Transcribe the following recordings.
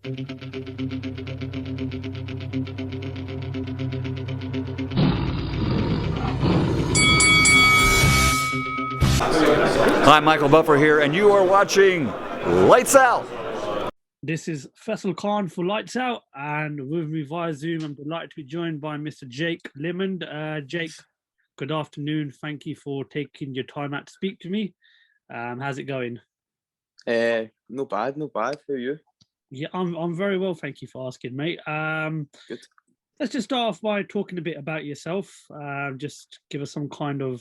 Hi, Michael Buffer here, and you are watching Lights Out. This is FAISAL Khan for Lights Out, and with me via Zoom, I'm delighted to be joined by Mr. Jake Limond. Jake, good afternoon. Thank you for taking your time out to speak to me. How's it going? No bad. How are you? Yeah, I'm very well. Thank you for asking, mate. Good. Let's just start off by talking a bit about yourself. Just give us some kind of,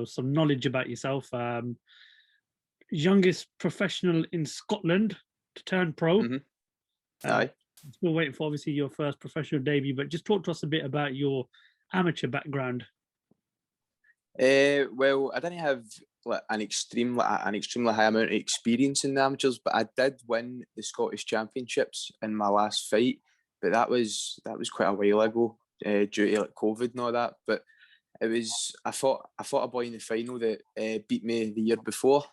some knowledge about yourself. Youngest professional in Scotland to turn pro. Aye. Still waiting for obviously your first professional debut, but just talk to us a bit about your amateur background. Well, I didn't have an extremely high amount of experience in the amateurs, but I did win the Scottish Championships in my last fight. But that was quite a while ago, due to COVID and all that. But I fought a boy in the final that beat me the year before.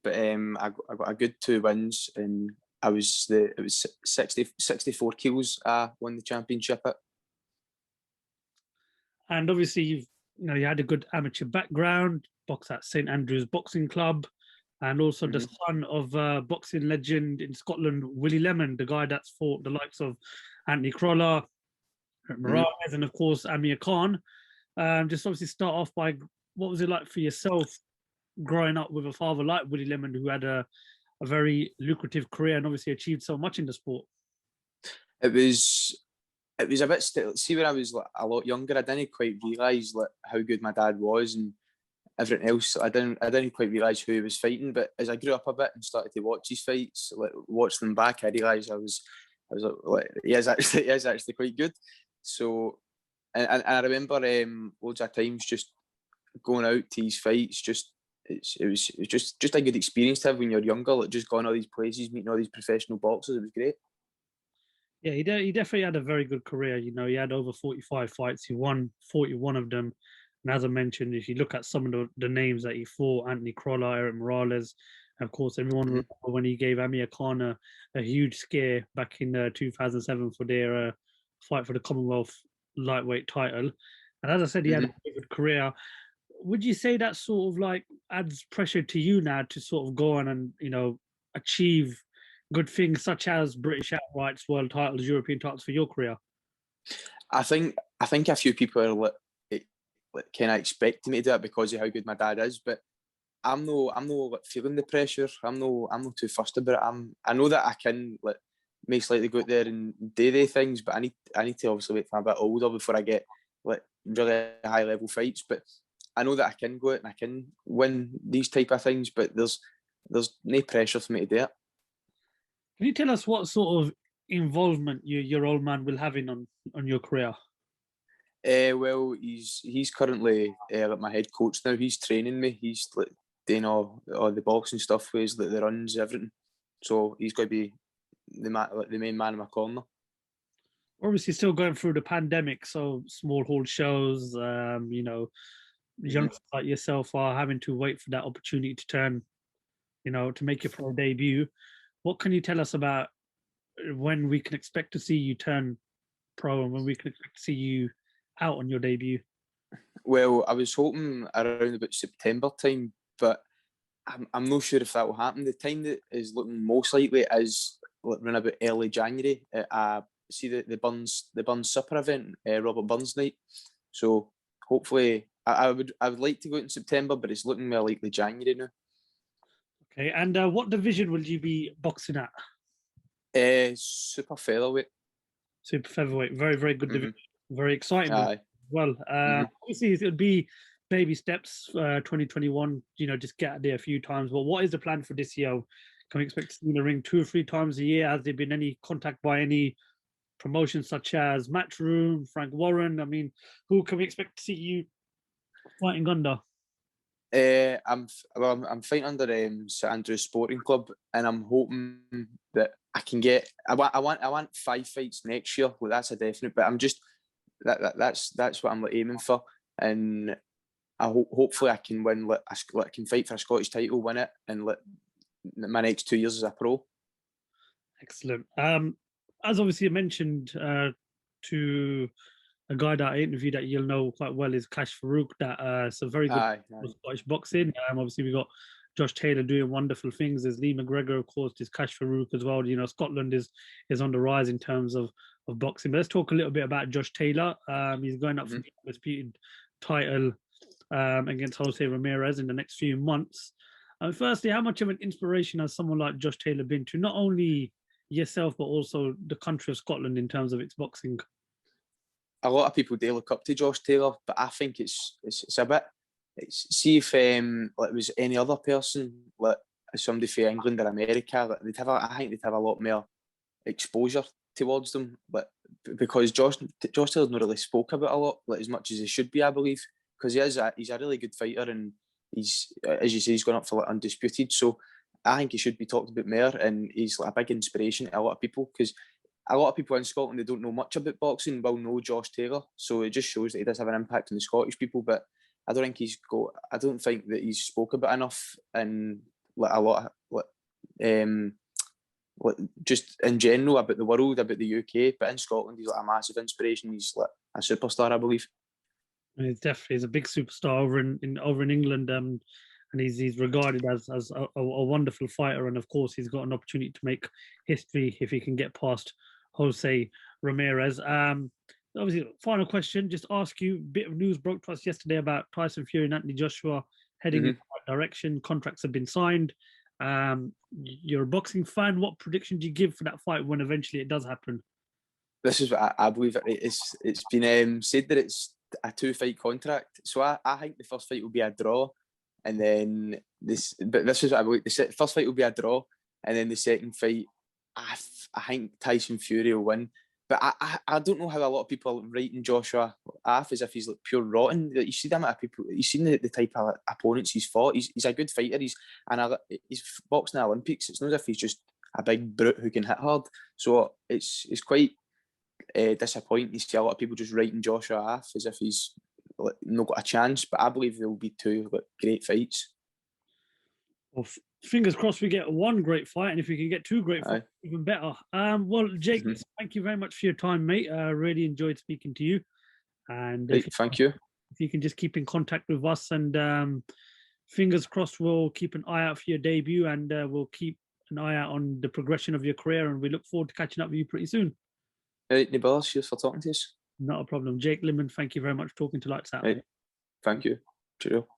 But I got a good 2 wins, and it was 64 kilos I won the championship at. And obviously you had a good amateur background, boxed at St Andrew's Boxing Club, and also the son of boxing legend in Scotland, Willie Limond, the guy that's fought the likes of Anthony Crolla, Morales, and of course Amir Khan. Just obviously start off by, what was it like for yourself growing up with a father like Willie Limond, who had a very lucrative career and obviously achieved so much in the sport? It was a bit see, when I was a lot younger, I didn't quite realise how good my dad was and everything else. I didn't quite realise who he was fighting. But as I grew up a bit and started to watch his fights, watch them back, I realised I was like, he is actually quite good. So, and I remember loads of times just going out to his fights. It was just a good experience to have when you're younger. Like, just going all these places, meeting all these professional boxers. It was great. Yeah, he definitely had a very good career. He had over 45 fights. He won 41 of them. And as I mentioned, if you look at some of the names that he fought, Anthony Crolla, Eric Morales, and of course, everyone remember when he gave Amir Khan a huge scare back in 2007 for their fight for the Commonwealth lightweight title. And as I said, he had a very good career. Would you say that sort of like adds pressure to you now to sort of go on and, achieve good things such as British outrights, world titles, European titles for your career? I think a few people are kind of expecting me to do it because of how good my dad is, but I'm no feeling the pressure. I'm no too fussed about it. I know that I can most likely go out there and do things, but I need to obviously wait for I'm a bit older before I get really high level fights. But I know that I can go out and I can win these type of things, but there's no pressure for me to do it. Can you tell us what sort of involvement your old man will have on your career? Well, he's currently my head coach now. He's training me. He's doing all the boxing stuff, ways the runs, everything. So he's going to be the main man in my corner. Obviously, still going through the pandemic, so small hall shows. Youngsters like yourself are having to wait for that opportunity to turn, to make your pro debut. What can you tell us about when we can expect to see you turn pro and when we can expect to see you out on your debut? Well, I was hoping around about September time, but I'm not sure if that will happen. The time that is looking most likely is around about early January. See the Burns Supper event, Robert Burns night. So hopefully, I would like to go out in September, but it's looking more likely January now. Okay, and what division will you be boxing at? Super featherweight. Super featherweight, very, very good division. Very exciting. Aye. Well, obviously it'll be baby steps. 2021, just get out there a few times. But what is the plan for this year? Can we expect to see you in the ring 2 or 3 times a year? Has there been any contact by any promotions such as Matchroom, Frank Warren? I mean, who can we expect to see you fighting under? I'm fighting under St Andrew's Sporting Club, and I'm hoping that I can get. I want 5 fights next year. Well, that's a definite. But I'm just that's what I'm aiming for, and hopefully I can win. I can fight for a Scottish title, win it, and my next 2 years as a pro. Excellent. as obviously you mentioned to a guy that I interviewed that you'll know quite well is Cash Farouk. That it's a very good Aye, Scottish boxing. Obviously we got Josh Taylor doing wonderful things. There's Lee McGregor, of course. There's Cash Farouk as well. You know, Scotland is on the rise in terms of boxing. But let's talk a little bit about Josh Taylor. He's going up for the undisputed title against Jose Ramirez in the next few months. Firstly, how much of an inspiration has someone like Josh Taylor been to not only yourself but also the country of Scotland in terms of its boxing? A lot of people do look up to Josh Taylor, but I think it's a bit. See if like it was any other person, like somebody from England or America, like I think they'd have a lot more exposure towards them, but because Josh Taylor's not really spoke about a lot, like as much as he should be, I believe, because he's a really good fighter, and he's, as you say, he's gone up for like undisputed. So I think he should be talked about more, and he's like a big inspiration to a lot of people, because a lot of people in Scotland, they don't know much about boxing, will know Josh Taylor. So it just shows that he does have an impact on the Scottish people. But I don't think that he's spoke about enough in like a lot of like just in general about the world, about the UK. But in Scotland, he's like a massive inspiration. He's like a superstar, I believe. He's definitely a big superstar over in England, and he's regarded as a wonderful fighter. And of course, he's got an opportunity to make history if he can get past Jose Ramirez. Obviously, final question, just ask you, a bit of news broke to us yesterday about Tyson Fury and Anthony Joshua heading in the right direction. Contracts have been signed. You're a boxing fan. What prediction do you give for that fight when eventually it does happen? This is what I believe. It's been said that it's a 2-fight contract. So I think the first fight will be a draw, and then this is what I believe. The first fight will be a draw, and then the second fight, I think Tyson Fury will win. But I don't know how a lot of people are writing Joshua off as if he's like pure rotten. You see them at people. You've seen the type of opponents he's fought. He's a good fighter. He's boxing in the Olympics. It's not as if he's just a big brute who can hit hard. So it's quite disappointing to see a lot of people just writing Joshua off as if he's like, not got a chance. But I believe there will be 2 like, great fights. Well, fingers crossed we get one great fight, and if we can get 2 great fights, even better. Well, Jake, thank you very much for your time, mate. I really enjoyed speaking to you. And thank you. If you can just keep in contact with us, and fingers crossed, we'll keep an eye out for your debut, and we'll keep an eye out on the progression of your career, and we look forward to catching up with you pretty soon. Right, Nibala, cheers for talking to us. Not a problem. Jake Limond, thank you very much for talking to Lights Out. Right. Thank you. Cheerio.